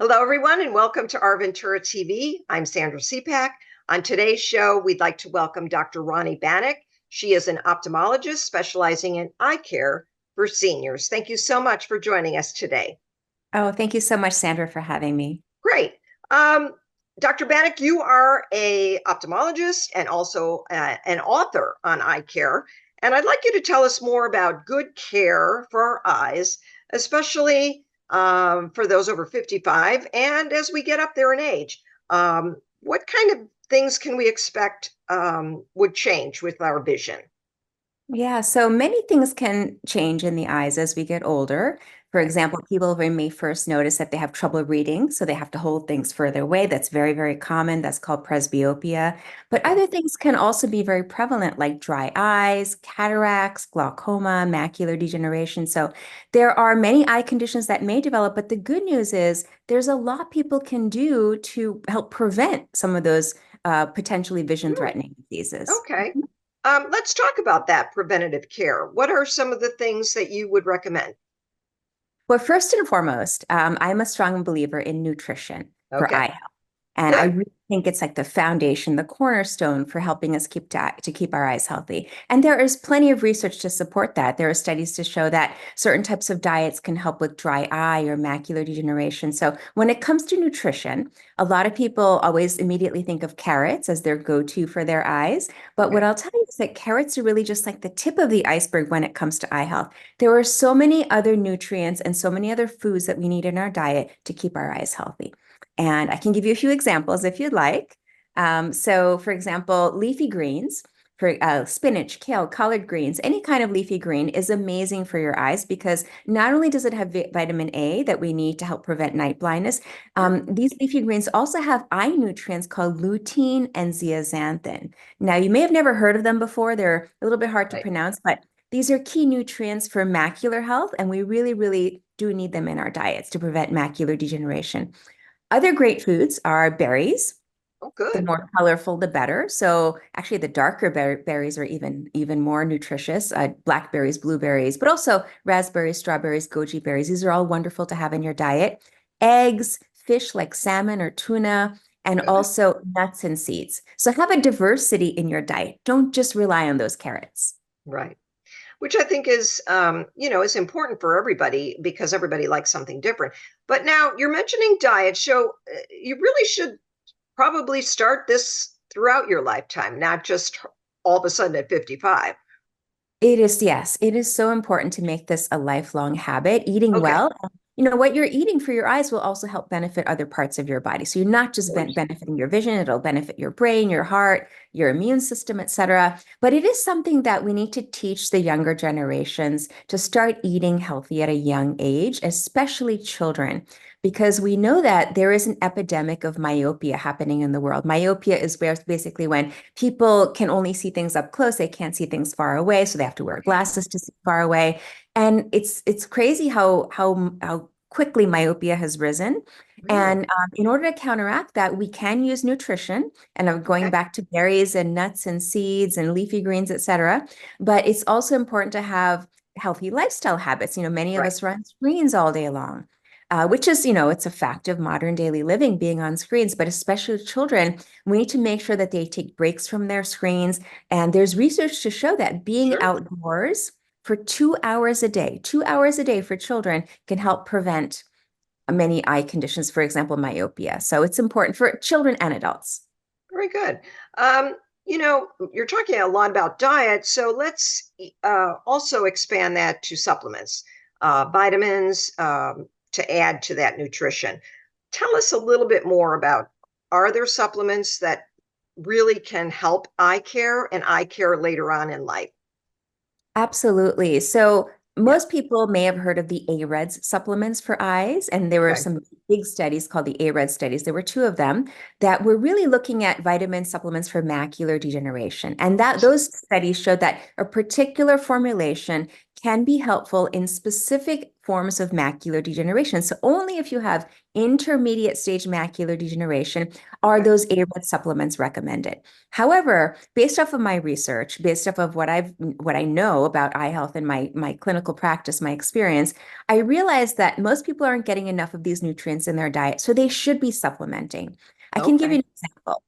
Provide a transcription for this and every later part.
Hello, everyone, and welcome to OurVentura TV. I'm Sandra Siepak. On today's show, we'd like to welcome Dr. Rani Banik. She is an ophthalmologist specializing in eye care for seniors. Thank you so much for joining us today. Oh, thank you so much, Sandra, for having me. Great. Dr. Banik, you are an ophthalmologist and also an author on eye care. And I'd like you to tell us more about good care for our eyes, especially for those over 55 and as we get up there in age. What kind of things can we expect would change with our vision? Yeah, so many things can change in the eyes as we get older. For example, people may first notice that they have trouble reading, so they have to hold things further away. That's very, very common. That's called presbyopia. But other things can also be very prevalent, like dry eyes, cataracts, glaucoma, macular degeneration. So there are many eye conditions that may develop, but the good news is there's a lot people can do to help prevent some of those potentially vision-threatening diseases. Okay. Let's talk about that preventative care. What are some of the things that you would recommend? Well, first and foremost, I'm a strong believer in nutrition for Okay, eye health. And I good. really think it's like the foundation, the cornerstone for helping us to keep our eyes healthy. And there is plenty of research to support that. There are studies to show that certain types of diets can help with dry eye or macular degeneration. So when it comes to nutrition, a lot of people always immediately think of carrots as their go-to for their eyes. But what Okay. I'll tell you is that carrots are really just like the tip of the iceberg when it comes to eye health. There are so many other nutrients and so many other foods that we need in our diet to keep our eyes healthy. And I can give you a few examples if you'd like. So, for example, leafy greens, for spinach, kale, collard greens, any kind of leafy green is amazing for your eyes because not only does it have vitamin A that we need to help prevent night blindness, these leafy greens also have eye nutrients called lutein and zeaxanthin. Now, you may have never heard of them before. They're a little bit hard to Right. pronounce, but these are key nutrients for macular health, and we really, really do need them in our diets to prevent macular degeneration. Other great foods are berries. Oh, The good. more colorful, the better. So actually, the darker berries are even more nutritious. Blackberries, blueberries, but also raspberries, strawberries, goji berries. These are all wonderful to have in your diet. Eggs, fish like salmon or tuna, and Good. also nuts and seeds. So have a diversity in your diet. Don't just rely on those carrots. Right. Which I think is important for everybody because everybody likes something different. But now you're mentioning diet, so you really should probably start this throughout your lifetime, not just all of a sudden at 55. It is, yes, it is so important to make this a lifelong habit. Eating Okay. well, what you're eating for your eyes will also help benefit other parts of your body. So you're not Of just course. benefiting your vision, it'll benefit your brain, your heart, your immune system, etc. But it is something that we need to teach the younger generations to start eating healthy at a young age, especially children, because we know that there is an epidemic of myopia happening in the world. Myopia is where basically when people can only see things up close, they can't see things far away, so they have to wear glasses to see far away. And it's crazy how quickly myopia has risen. Really? And in order to counteract that, we can use nutrition. And I'm going Okay. back to berries and nuts and seeds and leafy greens, etc. But it's also important to have healthy lifestyle habits. Many of Right. us run screens all day long. Which is, it's a fact of modern daily living, being on screens, but especially with children, we need to make sure that they take breaks from their screens. And there's research to show that being Sure. outdoors for 2 hours a day, 2 hours a day for children can help prevent many eye conditions, for example, myopia. So it's important for children and adults. Very good. Um, you're talking a lot about diet, so let's also expand that to supplements, vitamins, to add to that nutrition. Tell us a little bit more about, are there supplements that really can help eye care and eye care later on in life? Absolutely. So Yeah. most people may have heard of the AREDS supplements for eyes, and there were Okay. some big studies called the AREDS studies. There were two of them that were really looking at vitamin supplements for macular degeneration. And that those studies showed that a particular formulation can be helpful in specific forms of macular degeneration. So only if you have intermediate stage macular degeneration are Okay. those ARED supplements recommended. However, based off of my research, based off of what I know about eye health and my clinical practice, my experience, I realized that most people aren't getting enough of these nutrients in their diet, so they should be supplementing. I can give you Okay. an example.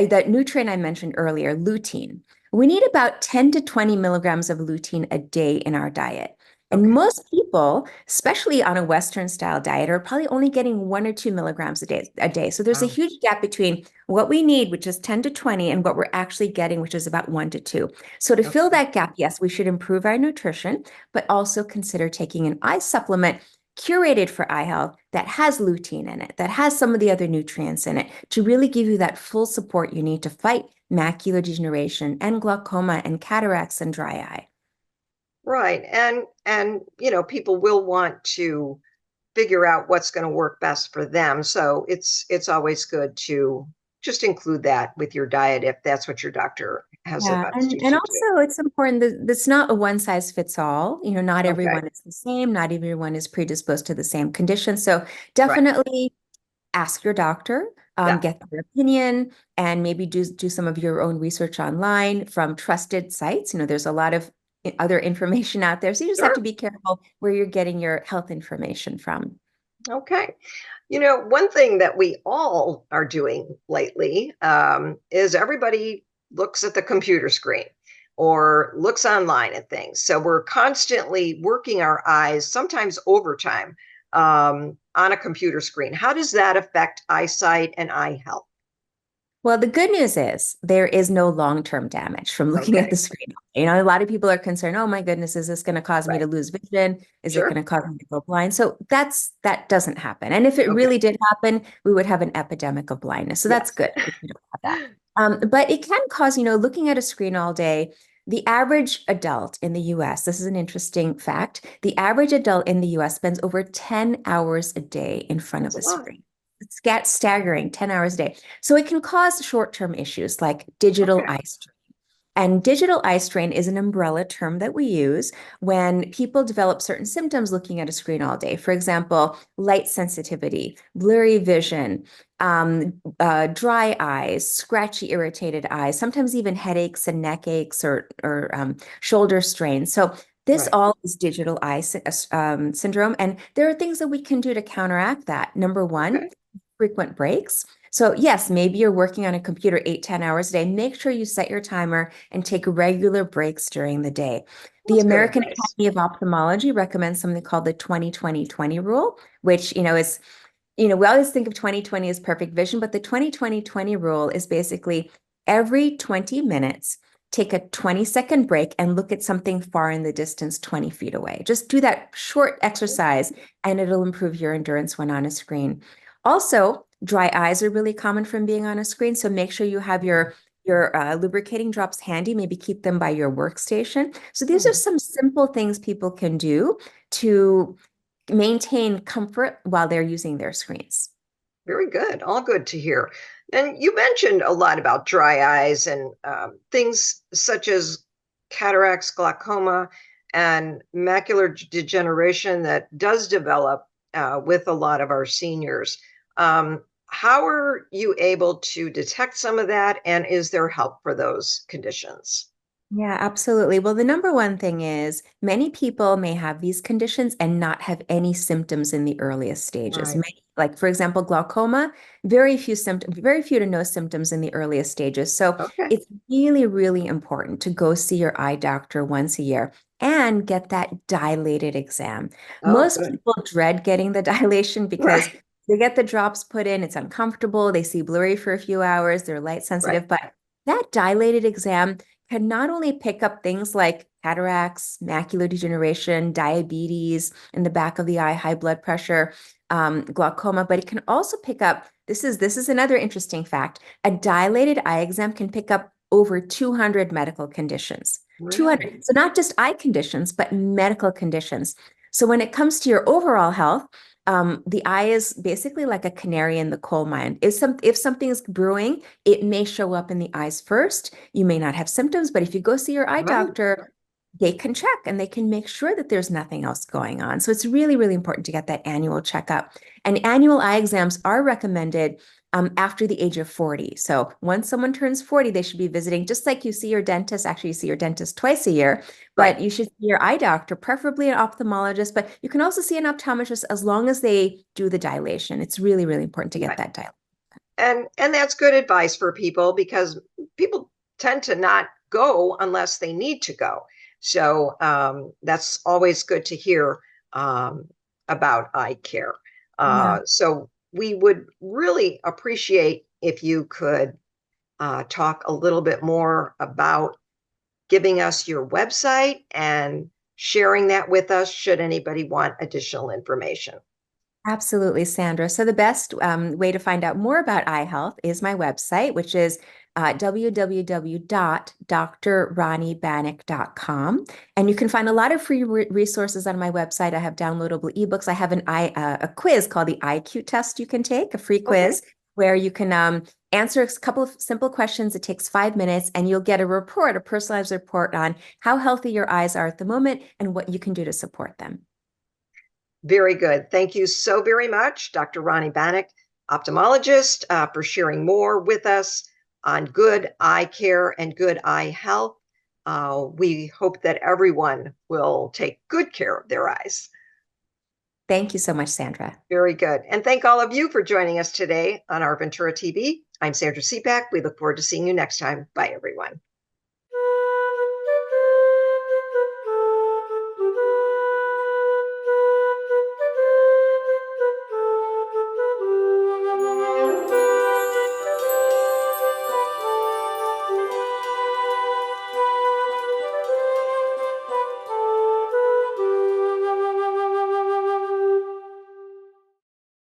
That nutrient I mentioned earlier, lutein. We need about 10 to 20 milligrams of lutein a day in our diet. And Okay. most people, especially on a Western style diet, are probably only getting 1 or 2 milligrams a day. So there's a Wow. huge gap between what we need, which is 10 to 20, and what we're actually getting, which is about 1 to 2. So to fill Okay. that gap, yes, we should improve our nutrition, but also consider taking an eye supplement curated for eye health that has lutein in it, that has some of the other nutrients in it to really give you that full support you need to fight macular degeneration and glaucoma and cataracts and dry eye. Right. And people will want to figure out what's going to work best for them. So it's always good to just include that with your diet if that's what your doctor has Yeah, advised and you and to do. also it's important that it's not a one size fits all. Not Okay. everyone is the same, not everyone is predisposed to the same condition. So Right. definitely ask your doctor, Yeah. get their opinion, and maybe do some of your own research online from trusted sites. There's a lot of other information out there, so you just have to Sure. be careful where you're getting your health information from. Okay. One thing that we all are doing lately is everybody looks at the computer screen or looks online at things. So we're constantly working our eyes, sometimes overtime, on a computer screen. How does that affect eyesight and eye health? Well, the good news is there is no long-term damage from looking at Okay. the screen. A lot of people are concerned, oh my goodness, is this going to cause me Right. to lose vision? Is it going Sure. to cause me to go blind? So that doesn't happen. And if it Okay. really did happen, we would have an epidemic of blindness. So that's Yes. good if we don't have that. But it can cause, looking at a screen all day, the average adult in the US, this is an interesting fact, the average adult in the US spends over 10 hours a day in front That's of a a lot. screen. It's staggering, 10 hours a day. So it can cause short-term issues like digital Okay. eye strain. And digital eye strain is an umbrella term that we use when people develop certain symptoms looking at a screen all day. For example, light sensitivity, blurry vision, dry eyes, scratchy, irritated eyes, sometimes even headaches and neck aches or shoulder strain. So this Right. all is digital eye syndrome. And there are things that we can do to counteract that. Number one, Okay. frequent breaks. So yes, maybe you're working on a computer 8, 10 hours a day. Make sure you set your timer and take regular breaks during the day. The That's good American advice. Academy of Ophthalmology recommends something called the 20-20-20 rule, which, we always think of 20/20 as perfect vision, but the 20-20-20 rule is basically every 20 minutes, take a 20-second break and look at something far in the distance, 20 feet away. Just do that short exercise and it'll improve your endurance when on a screen. Also, dry eyes are really common from being on a screen, so make sure you have your lubricating drops handy, maybe keep them by your workstation. So these are Mhm. some simple things people can do to maintain comfort while they're using their screens. Very good. All good to hear. And you mentioned a lot about dry eyes and things such as cataracts, glaucoma, and macular degeneration that does develop with a lot of our seniors. How are you able to detect some of that? And is there help for those conditions? Yeah, absolutely. Well, the number one thing is many people may have these conditions and not have any symptoms in the earliest stages. Right. Many, like for example, glaucoma, very few symptoms, very few to no symptoms in the earliest stages. So Okay. it's really, really important to go see your eye doctor once a year and get that dilated exam. Oh, Most good. people dread getting the dilation because Right. they get the drops put in, it's uncomfortable, they see blurry for a few hours, they're light Right. sensitive, but that dilated exam can not only pick up things like cataracts, macular degeneration, diabetes in the back of the eye, high blood pressure, glaucoma, but it can also pick up, this is another interesting fact, a dilated eye exam can pick up over 200 medical conditions. Really? 200. So not just eye conditions, but medical conditions. So when it comes to your overall health, the eye is basically like a canary in the coal mine. If something is brewing, it may show up in the eyes first. You may not have symptoms, but if you go see your eye Right. doctor, they can check and they can make sure that there's nothing else going on. So it's really, really important to get that annual checkup. And annual eye exams are recommended after the age of 40. So once someone turns 40, they should be visiting, just like you see your dentist. Actually, you see your dentist twice a year, Right. but you should see your eye doctor, preferably an ophthalmologist, but you can also see an optometrist as long as they do the dilation. It's really, really important to get Right. that dilation. And that's good advice for people because people tend to not go unless they need to go. So that's always good to hear about eye care. Yeah. So we would really appreciate if you could talk a little bit more about giving us your website and sharing that with us should anybody want additional information. Absolutely, Sandra. So the best way to find out more about eye health is my website, which is www.drranibanik.com. And you can find a lot of free resources on my website. I have downloadable ebooks. I have a quiz called the IQ test you can take, a free Okay. quiz where you can answer a couple of simple questions. It takes 5 minutes, and you'll get a personalized report on how healthy your eyes are at the moment and what you can do to support them. Very good. Thank you so very much, Dr. Rani Banik, ophthalmologist, for sharing more with us on good eye care and good eye health. We hope that everyone will take good care of their eyes. Thank you so much, Sandra. Very good. And thank all of you for joining us today on Our Ventura TV. I'm Sandra Siepak. We look forward to seeing you next time. Bye, everyone.